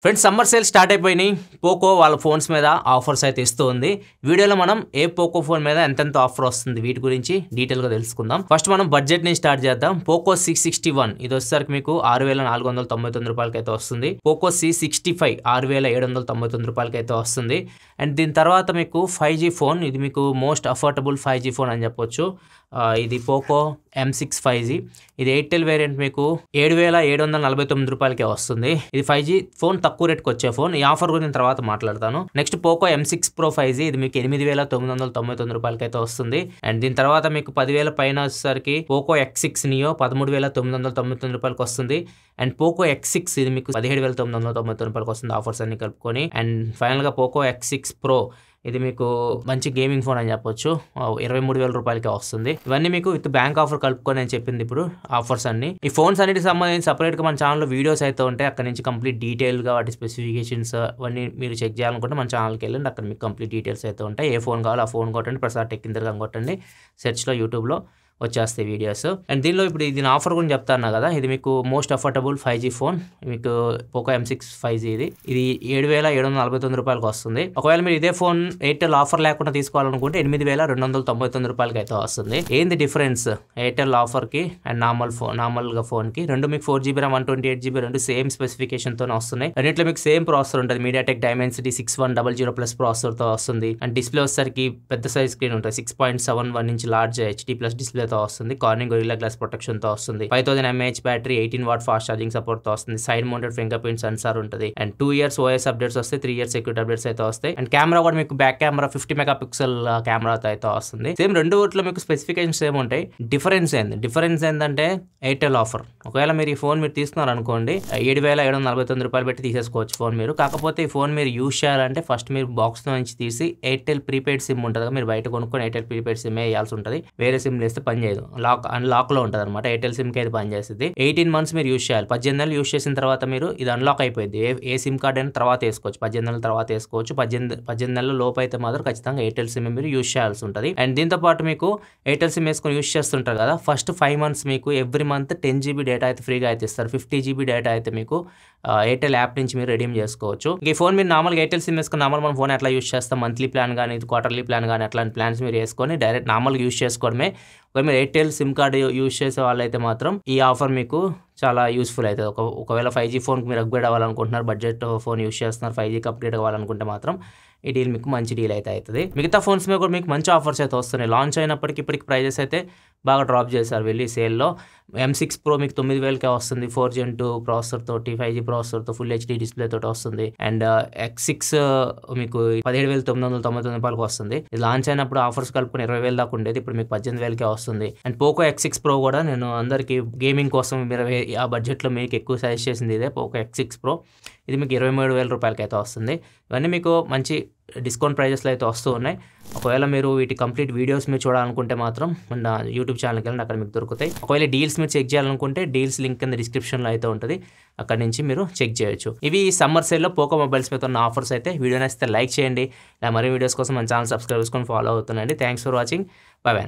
Friends summer sale start అయిపోయినాయి. Poco వాళ్ళ phones మీద ఆఫర్స్ అయితే ఇస్తూ ఉంది. వీడియోలో మనం ఏ పోకో ఫోన్ మీద ఎంతెంత ఆఫర్ వస్తుంది వీటి గురించి డీటెయిల్గా తెలుసుకుందాం. ఫస్ట్ మనం బడ్జెట్ నుంచి స్టార్ట్ చేద్దాం. పోకో C61 ఇది వచ్చేసరికి మీకు 6,499 రూపాయలకి అయితే వస్తుంది. పోకో C65 6,799 రూపాయలకి అయితే వస్తుంది. అండ్ దీని తర్వాత మీకు 5G ఫోన్, ఇది మీకు మోస్ట్ అఫోర్డబుల్ 5G ఫోన్ అని చెప్పొచ్చు. ఇది పోకో M6 5G, ఇది ఎయిర్టెల్ వేరియంట్ మీకు 7,749 రూపాయలకే వస్తుంది. ఇది 5G ఫోన్, తక్కువ రేట్కి వచ్చే ఫోన్. ఈ ఆఫర్ గురించి తర్వాత మాట్లాడతాను. Next Poco M6 Pro 5G, ఇది మీకు 8,999 రూపాయలకి అయితే వస్తుంది. అండ్ దీని తర్వాత మీకు 10,000 పైన వచ్చేసరికి పోకో X6 Neo 13,999 రూపాయలకి వస్తుంది. అండ్ పోకో X6 ఇది మీకు 17,999 రూపాయలకి వస్తుంది ఆఫర్స్ అన్ని కలుపుకొని. అండ్ ఫైనల్గా పోకో X6 Pro ఇది మీకు మంచి గేమింగ్ ఫోన్ అని చెప్పొచ్చు, 23,000 రూపాయలకి వస్తుంది. ఇవన్నీ మీకు విత్ బ్యాంక్ ఆఫర్ కలుపుకొని అని చెప్పింది ఇప్పుడు ఆఫర్స్ అన్ని. ఈ ఫోన్స్ అన్నిటికి సంబంధించి సపరేట్గా మన ఛానల్లో వీడియోస్ అయితే ఉంటాయి. అక్కడ నుంచి కంప్లీట్ డీటెయిల్గా వాటి స్పెసిఫికేషన్స్ అవన్నీ మీరు చెక్ చేయాలనుకుంటే మన ఛానల్కి వెళ్ళండి. అక్కడ మీకు కంప్లీట్ డీటెయిల్స్ అయితే ఉంటాయి. ఏ ఫోన్ కావాలో ఆ ఫోన్ కొట్టండి, ప్రసాద్ టెక్ ఇందర్గా కొట్టండి, సెర్చ్లో యూట్యూబ్లో వచ్చేస్తాయి వీడియోస్. అండ్ దీనిలో ఇప్పుడు దీని ఆఫర్ గురించి చెప్తాను కదా, ఇది మీకు మోస్ట్ అఫోర్డబుల్ 5G ఫోన్, మీకు పోకో M6 5G ఇది 7,749 రూపాయలకి వస్తుంది. ఒకవేళ మీరు ఇదే ఫోన్ ఎయిర్టెల్ ఆఫర్ లేకుండా తీసుకోవాలనుకుంటే 8,299 రూపాయలకి అయితే వస్తుంది. ఏంది డిఫరెన్స్ ఎయిర్టెల్ ఆఫర్కి అండ్ నార్మల్గా ఫోన్కి? రెండు మీకు 4GB RAM 128GB రెండు సేమ్ స్పెసిఫికేషన్తోనే వస్తున్నాయి. రెండింటిలో మీకు సేమ్ ప్రాసెసర్ ఉంటుంది, మీడియాటెక్ డైమెన్సిటీ 6100+ ప్రాసెసర్తో వస్తుంది. అండ్ డిస్ప్లే వచ్చేసరికి పెద్ద సైజ్ స్క్రీన్ ఉంటుంది, 6.71 ఇంచ్ లార్జ్ HD+ డిస్ప్లే తో వస్తుంది. కార్నింగ్ గొరిల్లా గ్లాస్ ప్రొటెక్షన్ తో వస్తుంది. 5000 mAh battery, 18W fast charging support తో వస్తుంది. Side mounted finger print censor ఉంటుంది. అండ్ 2 years OS అప్డేట్స్ వస్తాయి, 3 years సెక్యూరిటీ అప్డేట్స్ అయితే వస్తాయి. అండ్ కెమెరా కూడా మీకు బ్యాక్ కెమెరా 50 మెగాపిక్సెల్ కెమెరాతో అయితే వస్తుంది. సేమ్ రెండు వాటిలో మీకు స్పెసిఫికేషన్స్ సేమ్ ఉంటాయి. డిఫరెన్స్ ఏంటంటే ఎయిర్టెల్ ఆఫర్. ఒకవేళ మీరు ఈ ఫోన్ మీరు తీసుకున్నారు అనుకోండి, 7,749 రూపాయలు పెట్టి తీసేసుకోవచ్చు ఫోన్ మీరు. కాకపోతే ఈ ఫోన్ మీరు యూజ్ చేయాలంటే ఫస్ట్ మీరు బాక్స్ నుంచి తీసి ఎయిర్టెల్ ప్రీపెయిడ్ సిమ్ ఉంటుంది, మీరు బయట కొనుక్కొని ఎయిర్టెల్ ప్రీపెయిడ్ సిమ్ వేయాల్సి ఉంటుంది. వేరే సిమ్ వేస్తే చేయదు, అన్లాక్ లో ఉంటుంది అనమాట. ఎయిర్టెల్ సిమ్ కి అయితే పని చేస్తుంది. 18 months మీరు యూజ్ చేయాలి. 18 నెలలు యూజ్ చేసిన తర్వాత మీరు ఇది అన్లాక్ అయిపోయింది. ఏ సిమ్ కార్డ్ అయినా తర్వాత వేసుకోవచ్చు, 18 నెలల తర్వాత వేసుకోవచ్చు. 18 నెలల లోపు అయితే మాత్రం ఖచ్చితంగా ఎయిర్టెల్ సిమ్ మీరు యూజ్ చేయాల్సి ఉంటుంది. అండ్ దీంతో పాటు మీకు ఎయిర్టెల్ సిమ్ వేసుకొని యూజ్ చేస్తుంటారు కదా, ఫస్ట్ 5 months మీకు ఎవ్రీ మంత్ 10GB డేటా అయితే ఫ్రీగా అయితే ఇస్తారు. 50GB డేటా అయితే మీకు ఎయిర్టెల్ యాప్ నుంచి మీరు రెడీమ్ చేసుకోవచ్చు. ఈ ఫోన్ మీరు నార్మల్గా ఎయిర్టెల్ సిమ్ వేసుకుని నార్మల్ మన ఫోన్ ఎట్లా యూజ్ చేస్తాం, మంత్లీ ప్లాన్ కానీ క్వార్టర్లీ ప్లాన్ కానీ అట్లాంటి ప్లాన్స్ మీరు వేసుకొని డైరెక్ట్ నార్మల్గా యూజ్ చేసుకోవడమే. మీరు ఎయిర్టెల్ సిమ్ కార్డు యూజ్ చేసే వాళ్ళైతే మాత్రం ఈ ఆఫర్ మీకు చాలా యూస్ఫుల్ అవుతుంది. ఒకవేళ 5G ఫోన్కి మీరు అప్గ్రేడ్ అవ్వాలనుకుంటున్నారు, బడ్జెట్ ఫోన్ యూజ్ చేస్తున్నారు, 5Gకి అప్గ్రేడ్ అవ్వాలనుకుంటే మాత్రం ఈ డీల్ మీకు మంచి డీల్ అయితే అవుతుంది. మిగతా ఫోన్స్ మీద కూడా మీకు మంచి ఆఫర్స్ అయితే వస్తున్నాయి. లాంచ్ అయినప్పటికీ ఇప్పటికి ప్రైజెస్ అయితే బాగా డ్రాప్ చేశారు వెళ్ళి సేల్లో. M6 Pro మీకు 9,000కే వస్తుంది, 4Gen2 ప్రాసెసర్ తోటి, 5G ప్రాసెసర్తో, ఫుల్ HD డిస్ప్లే తోటి వస్తుంది. అండ్ X6 మీకు 17,999 రూపాయలకి వస్తుంది. ఇది లాంచ్ అయినప్పుడు ఆఫర్స్ కలుపుకొని 20,000 దాకా ఉండేది, ఇప్పుడు మీకు 18,000కే వస్తుంది. అండ్ పోకో X6 Pro కూడా నేను అందరికీ గేమింగ్ కోసం మీరు ఆ బడ్జెట్లో మీకు ఎక్కువ సజెస్ట్ చేసింది ఇదే పోకో X6 Pro. ఇది మీకు 23,000 రూపాయలకి అయితే వస్తుంది. ఇవన్నీ మీకు మంచి డిస్కౌంట్ ప్రైజెస్లో అయితే వస్తూ ఉన్నాయి. ఒకవేళ మీరు వీటి కంప్లీట్ వీడియోస్ మీరు చూడాలనుకుంటే మాత్రం మన యూట్యూబ్ ఛానల్కి వెళ్ళండి, అక్కడ మీకు దొరుకుతాయి. ఒకవేళ డీల్స్ మీరు చెక్ చేయాలనుకుంటే డీల్స్ లింక్ కింద డిస్క్రిప్షన్లో అయితే ఉంటుంది, అక్కడ నుంచి మీరు చెక్ చేయొచ్చు. ఇవి సమ్మర్ సేల్లో పోకో మొబైల్స్ మీద ఉన్న ఆఫర్స్ అయితే. వీడియో నచ్చితే లైక్ చేయండి. ఇలా మరిన్ని వీడియోస్ కోసం మన ఛానల్ సబ్స్క్రైబ్ చేసుకొని ఫాలో అవుతుండండి. Thanks for watching. Bye by.